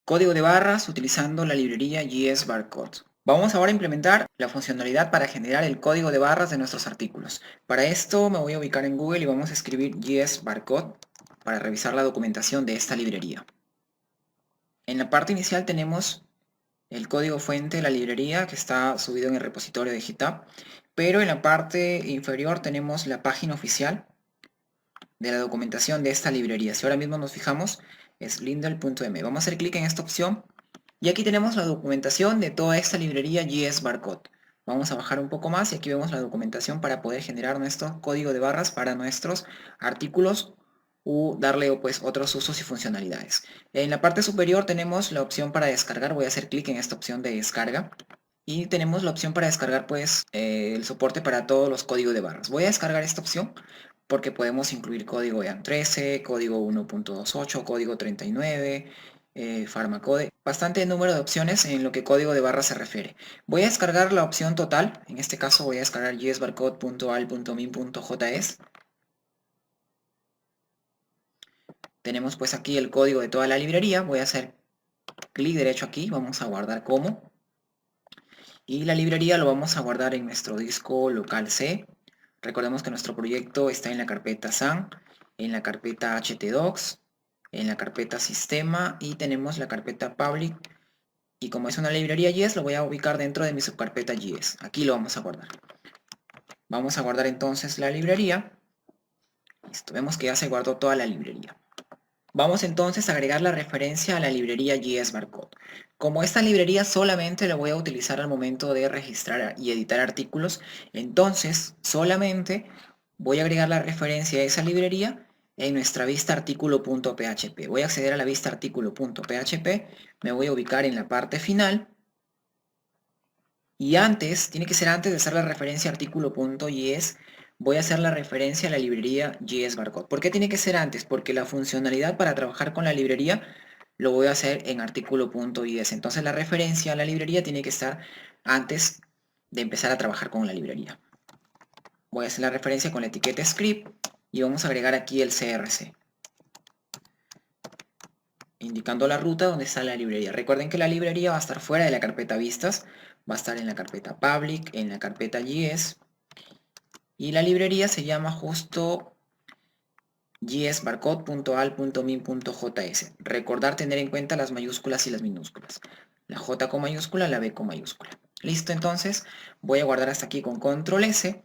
Código de barras utilizando la librería JS-Barcode. Vamos ahora a implementar la funcionalidad para generar el código de barras de nuestros artículos. Para esto me voy a ubicar en Google y vamos a escribir JS-Barcode para revisar la documentación de esta librería. En la parte inicial tenemos el código fuente de la librería que está subido en el repositorio de GitHub, pero en la parte inferior tenemos la página oficial de la documentación de esta librería. Si ahora mismo nos fijamos, es lindel.m. Vamos a hacer clic en esta opción y aquí tenemos la documentación de toda esta librería JS-Barcode. Vamos a bajar un poco más y aquí vemos la documentación para poder generar nuestro código de barras para nuestros artículos u darle pues otros usos y funcionalidades. En la parte superior tenemos la opción para descargar. Voy a hacer clic en esta opción de descarga y tenemos la opción para descargar pues el soporte para todos los códigos de barras. Voy a descargar esta opción porque podemos incluir código EAN 13, código 1.28, código 39, Pharmacode, bastante número de opciones en lo que código de barra se refiere. Voy a descargar la opción total, en este caso voy a descargar jsbarcode.al.min.js. Tenemos pues aquí el código de toda la librería, voy a hacer clic derecho aquí, vamos a guardar como. Y la librería lo vamos a guardar en nuestro disco local C. Recordemos que nuestro proyecto está en la carpeta SAN, en la carpeta htdocs, en la carpeta sistema y tenemos la carpeta public. Y como es una librería JS, lo voy a ubicar dentro de mi subcarpeta JS. Aquí lo vamos a guardar. Vamos a guardar entonces la librería. Listo, vemos que ya se guardó toda la librería. Vamos entonces a agregar la referencia a la librería JS-Barcode. Como esta librería solamente la voy a utilizar al momento de registrar y editar artículos, entonces solamente voy a agregar la referencia a esa librería en nuestra vista artículo.php. Voy a acceder a la vista artículo.php, me voy a ubicar en la parte final y antes, tiene que ser antes de hacer la referencia a artículo.js, voy a hacer la referencia a la librería JS-Barcode. ¿Por qué tiene que ser antes? Porque la funcionalidad para trabajar con la librería lo voy a hacer en artículo.js. Entonces la referencia a la librería tiene que estar antes de empezar a trabajar con la librería. Voy a hacer la referencia con la etiqueta script y vamos a agregar aquí el CRC, indicando la ruta donde está la librería. Recuerden que la librería va a estar fuera de la carpeta vistas, va a estar en la carpeta public, en la carpeta JS, y la librería se llama justo jsbarcode.al.min.js. Recordar tener en cuenta las mayúsculas y las minúsculas. La J con mayúscula, la B con mayúscula. Listo, entonces voy a guardar hasta aquí con control S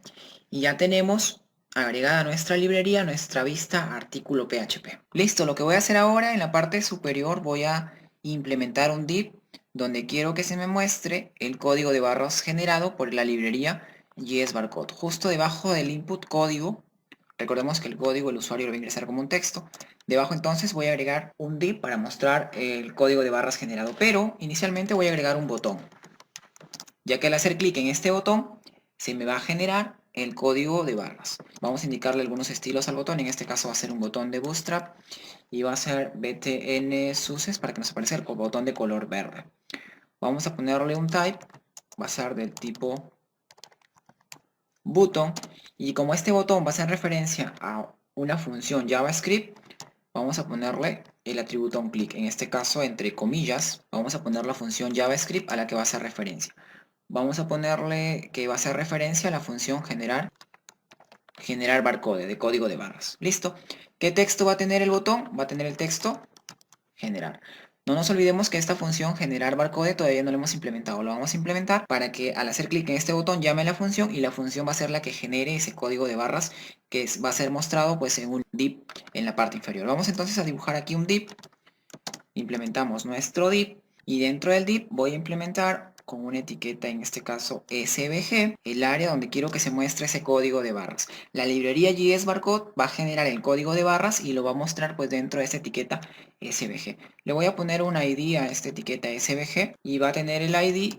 y ya tenemos agregada a nuestra librería nuestra vista artículo PHP. Listo, lo que voy a hacer ahora en la parte superior voy a implementar un div donde quiero que se me muestre el código de barras generado por la librería JS-Barcode. Justo debajo del input código, recordemos que el código el usuario lo va a ingresar como un texto. Debajo entonces voy a agregar un div para mostrar el código de barras generado, pero inicialmente voy a agregar un botón, ya que al hacer clic en este botón se me va a generar el código de barras. Vamos a indicarle algunos estilos al botón, en este caso va a ser un botón de Bootstrap y va a ser btn success para que nos aparezca el botón de color verde. Vamos a ponerle un type, va a ser del tipo button, y como este botón va a ser referencia a una función JavaScript, vamos a ponerle el atributo onClick, en este caso entre comillas, vamos a poner la función JavaScript a la que va a hacer referencia. Vamos a ponerle que va a hacer referencia a la función generar barcode, de código de barras. Listo. ¿Qué texto va a tener el botón? Va a tener el texto generar. No nos olvidemos que esta función generar barcode todavía no lo hemos implementado. Lo vamos a implementar para que al hacer clic en este botón llame a la función y la función va a ser la que genere ese código de barras que va a ser mostrado pues en un div en la parte inferior. Vamos entonces a dibujar aquí un div. Implementamos nuestro div y dentro del div voy a implementar con una etiqueta, en este caso svg, el área donde quiero que se muestre ese código de barras. La librería JS-Barcode va a generar el código de barras y lo va a mostrar pues dentro de esta etiqueta svg. Le voy a poner un ID a esta etiqueta svg y va a tener el ID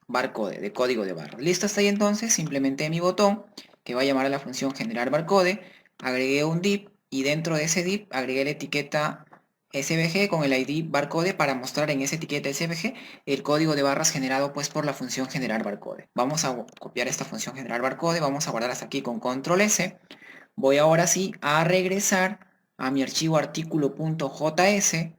barcode, de código de barras. Listo, hasta ahí entonces implementé mi botón que va a llamar a la función generar barcode, agregué un div y dentro de ese div agregué la etiqueta SVG con el ID barcode para mostrar en esa etiqueta SVG el código de barras generado pues por la función generar barcode. Vamos a copiar esta función generar barcode, vamos a guardar hasta aquí con control S. Voy ahora sí a regresar a mi archivo artículo.js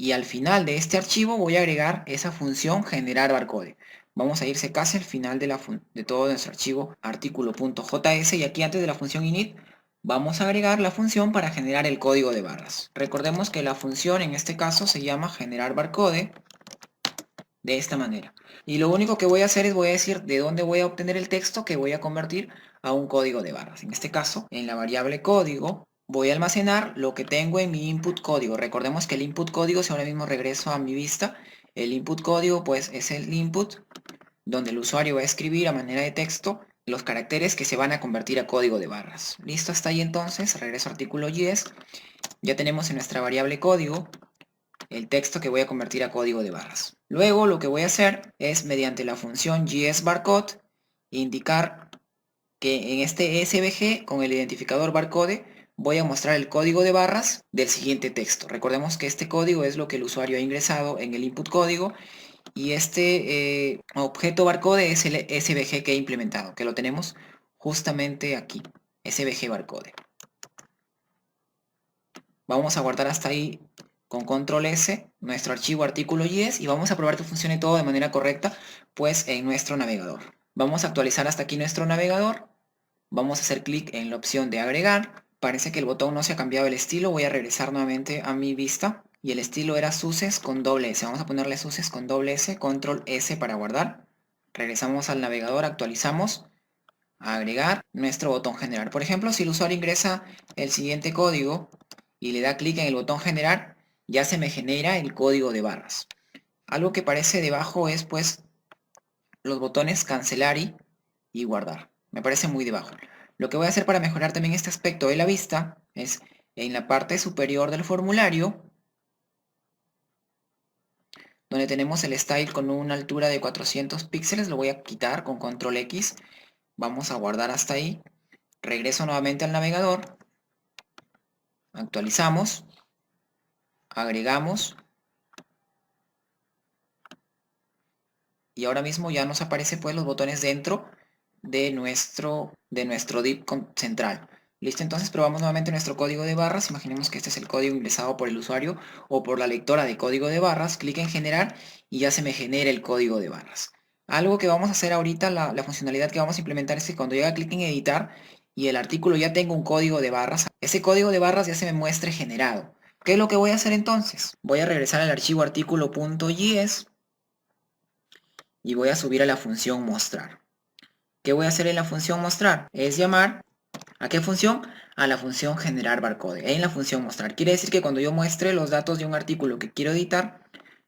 y al final de este archivo voy a agregar esa función generar barcode. Vamos a irse casi al final de todo nuestro archivo artículo.js y aquí antes de la función init vamos a agregar la función para generar el código de barras. Recordemos que la función en este caso se llama generar barcode de esta manera. Y lo único que voy a hacer es voy a decir de dónde voy a obtener el texto que voy a convertir a un código de barras. En este caso, en la variable código, voy a almacenar lo que tengo en mi input código. Recordemos que el input código, si ahora mismo regreso a mi vista, el input código pues es el input donde el usuario va a escribir a manera de texto los caracteres que se van a convertir a código de barras. Listo, hasta ahí entonces, regreso a artículo JS. Ya tenemos en nuestra variable código el texto que voy a convertir a código de barras. Luego lo que voy a hacer es mediante la función JSBarcode indicar que en este SVG con el identificador barcode voy a mostrar el código de barras del siguiente texto. Recordemos que este código es lo que el usuario ha ingresado en el input código y este objeto barcode es el SVG que he implementado, que lo tenemos justamente aquí, SVG barcode. Vamos a guardar hasta ahí con control S nuestro archivo artículo.js y vamos a probar que funcione todo de manera correcta pues en nuestro navegador. Vamos a actualizar hasta aquí nuestro navegador. Vamos a hacer clic en la opción de agregar. Parece que el botón no se ha cambiado el estilo. Voy a regresar nuevamente a mi vista. Y el estilo era suces con doble S. Vamos a ponerle suces con doble S, control S para guardar. Regresamos al navegador, actualizamos. Agregar nuestro botón generar. Por ejemplo, si el usuario ingresa el siguiente código y le da clic en el botón generar, ya se me genera el código de barras. Algo que parece debajo es pues los botones cancelar y guardar. Me parece muy debajo. Lo que voy a hacer para mejorar también este aspecto de la vista es en la parte superior del formulario, donde tenemos el style con una altura de 400 píxeles, lo voy a quitar con control X. Vamos a guardar hasta ahí. Regreso nuevamente al navegador. Actualizamos. Agregamos. Y ahora mismo ya nos aparecen pues los botones dentro de nuestro div central. Listo, entonces probamos nuevamente nuestro código de barras. Imaginemos que este es el código ingresado por el usuario o por la lectora de código de barras. Clic en generar y ya se me genera el código de barras. Algo que vamos a hacer ahorita, la funcionalidad que vamos a implementar es que cuando yo haga clic en editar y el artículo ya tenga un código de barras, ese código de barras ya se me muestre generado. ¿Qué es lo que voy a hacer entonces? Voy a regresar al archivo artículo.js y voy a subir a la función mostrar. ¿Qué voy a hacer en la función mostrar? Es llamar, ¿a qué función? A la función generar barcode. En la función mostrar. Quiere decir que cuando yo muestre los datos de un artículo que quiero editar,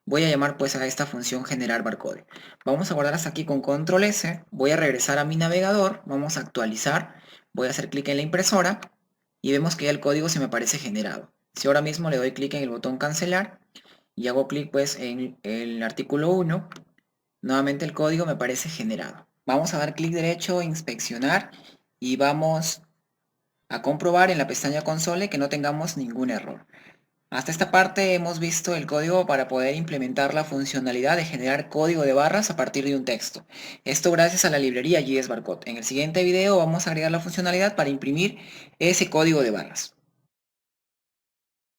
voy a llamar pues a esta función generar barcode. Vamos a guardar hasta aquí con control S. Voy a regresar a mi navegador. Vamos a actualizar. Voy a hacer clic en la impresora. Y vemos que ya el código se me aparece generado. Si ahora mismo le doy clic en el botón cancelar y hago clic pues en el artículo 1, nuevamente el código me aparece generado. Vamos a dar clic derecho, inspeccionar y vamos a comprobar en la pestaña console que no tengamos ningún error. Hasta esta parte hemos visto el código para poder implementar la funcionalidad de generar código de barras a partir de un texto. Esto gracias a la librería JSBarcode. En el siguiente video vamos a agregar la funcionalidad para imprimir ese código de barras.